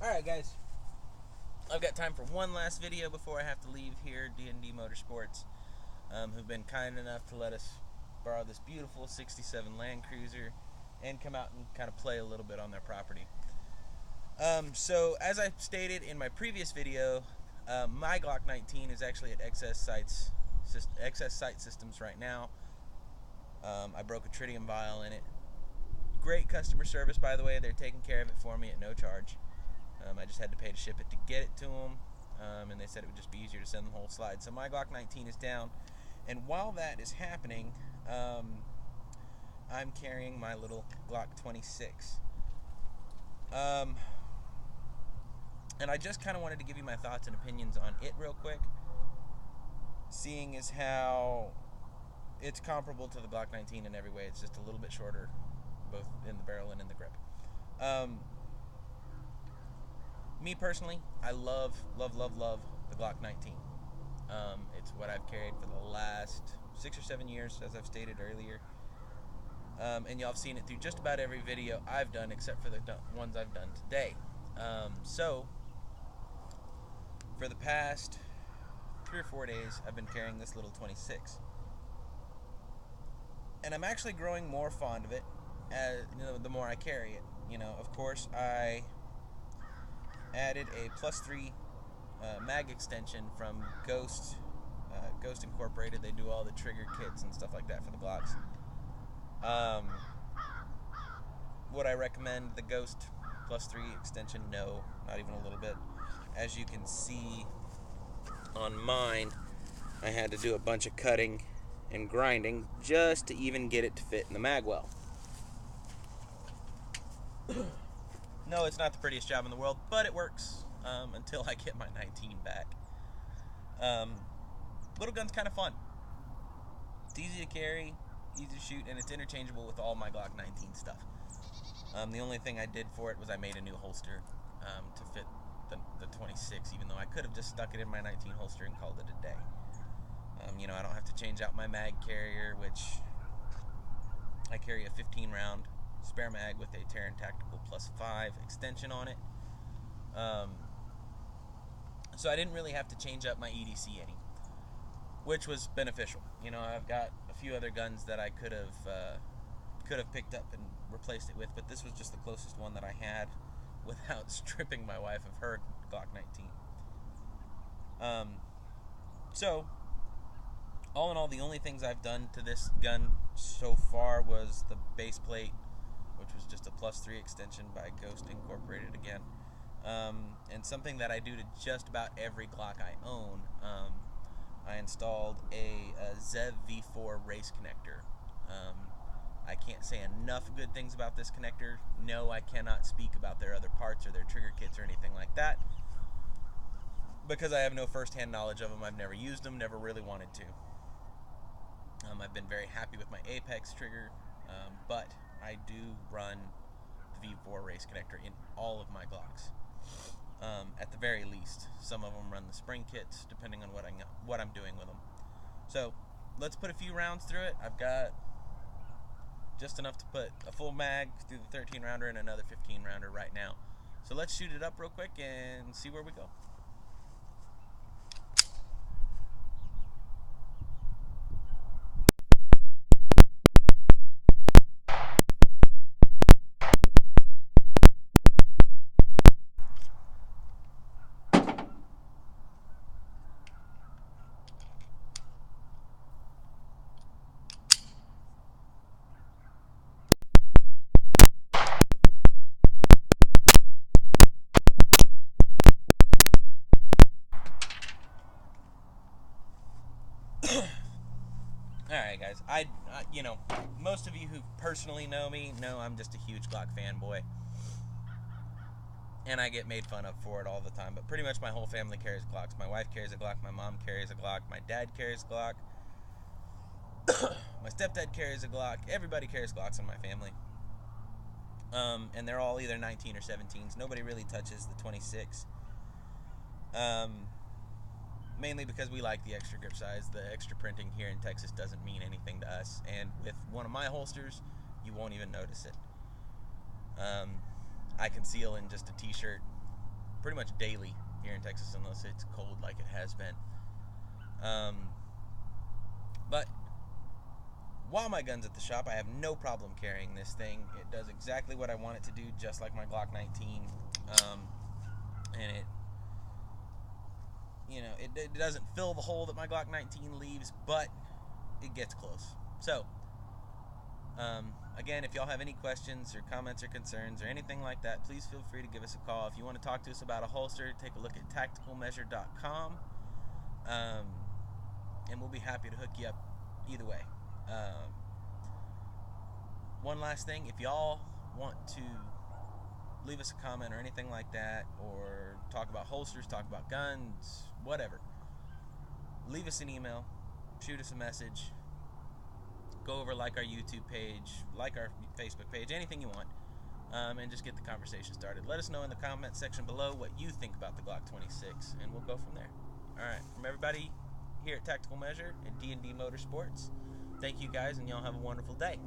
Alright guys, I've got time for one last video before I have to leave here. D&D Motorsports, who've been kind enough to let us borrow this beautiful 67 Land Cruiser and come out and kind of play a little bit on their property. So as I stated in my previous video, my Glock 19 is actually at Excess Sight Systems right now. I broke a tritium vial in it. Great customer service, by the way. They're taking care of it for me at no charge. I just had to pay to ship it to get it to them, and they said it would just be easier to send the whole slide. So my Glock 19 is down, and while that is happening, I'm carrying my little Glock 26. And I just kind of wanted to give you my thoughts and opinions on it real quick, seeing as how it's comparable to the Glock 19 in every way. It's just a little bit shorter, both in the barrel and in the grip. Me personally, I love the Glock 19. It's what I've carried for the last 6 or 7 years, as I've stated earlier. And y'all have seen it through just about every video I've done, except for the ones I've done today. So, for the past 3 or 4 days, I've been carrying this little 26. And I'm actually growing more fond of it, the more I carry it. Of course, I added a +3 mag extension from Ghost Incorporated. They do all the trigger kits and stuff like that for the Glocks. Would I recommend the Ghost +3 extension? No, not even a little bit. As you can see on mine, I had to do a bunch of cutting and grinding just to even get it to fit in the mag well. No, it's not the prettiest job in the world, but it works until I get my 19 back. Little gun's kind of fun. It's easy to carry, easy to shoot, and it's interchangeable with all my Glock 19 stuff. The only thing I did for it was I made a new holster to fit the 26, even though I could have just stuck it in my 19 holster and called it a day. I don't have to change out my mag carrier, which I carry a 15-round spare mag with a Terran Tactical +5 extension on it. So I didn't really have to change up my EDC any, which was beneficial. I've got a few other guns that I could have picked up and replaced it with, but this was just the closest one that I had without stripping my wife of her Glock 19. So all in all, the only things I've done to this gun so far was the base plate, which was just a +3 extension by Ghost Incorporated again. And something that I do to just about every Glock I own, I installed a Zev V4 race connector. I can't say enough good things about this connector. No, I cannot speak about their other parts or their trigger kits or anything like that, because I have no first-hand knowledge of them. I've never used them, never really wanted to. I've been very happy with my Apex trigger, but I do run the V4 race connector in all of my Glocks. At the very least, some of them run the spring kits, depending on what I'm doing with them. So let's put a few rounds through it. I've got just enough to put a full mag through the 13-rounder and another 15-rounder right now. So let's shoot it up real quick and see where we go. Alright guys, most of you who personally know me know I'm just a huge Glock fanboy, and I get made fun of for it all the time, but pretty much my whole family carries Glocks. My wife carries a Glock, my mom carries a Glock, my dad carries a Glock, my stepdad carries a Glock. Everybody carries Glocks in my family, and they're all either 19 or 17s. Nobody really touches the 26. Mainly because we like the extra grip size. The extra printing here in Texas doesn't mean anything to us, and with one of my holsters, you won't even notice it. I conceal in just a t-shirt pretty much daily here in Texas, unless it's cold like it has been. But while my gun's at the shop, I have no problem carrying this thing. It does exactly what I want it to do, just like my Glock 19. And it doesn't fill the hole that my Glock 19 leaves, but it gets close. So, again, if y'all have any questions or comments or concerns or anything like that, please feel free to give us a call. If you want to talk to us about a holster, take a look at tacticalmeasure.com, and we'll be happy to hook you up either way. One last thing, if y'all want to leave us a comment or anything like that, or talk about holsters, talk about guns, whatever, leave us an email, shoot us a message, go over, like our YouTube page, like our Facebook page, anything you want, and just get the conversation started. Let us know in the comment section below what you think about the Glock 26, and we'll go from there. Alright, from everybody here at Tactical Measure and D&D Motorsports, thank you guys, and y'all have a wonderful day.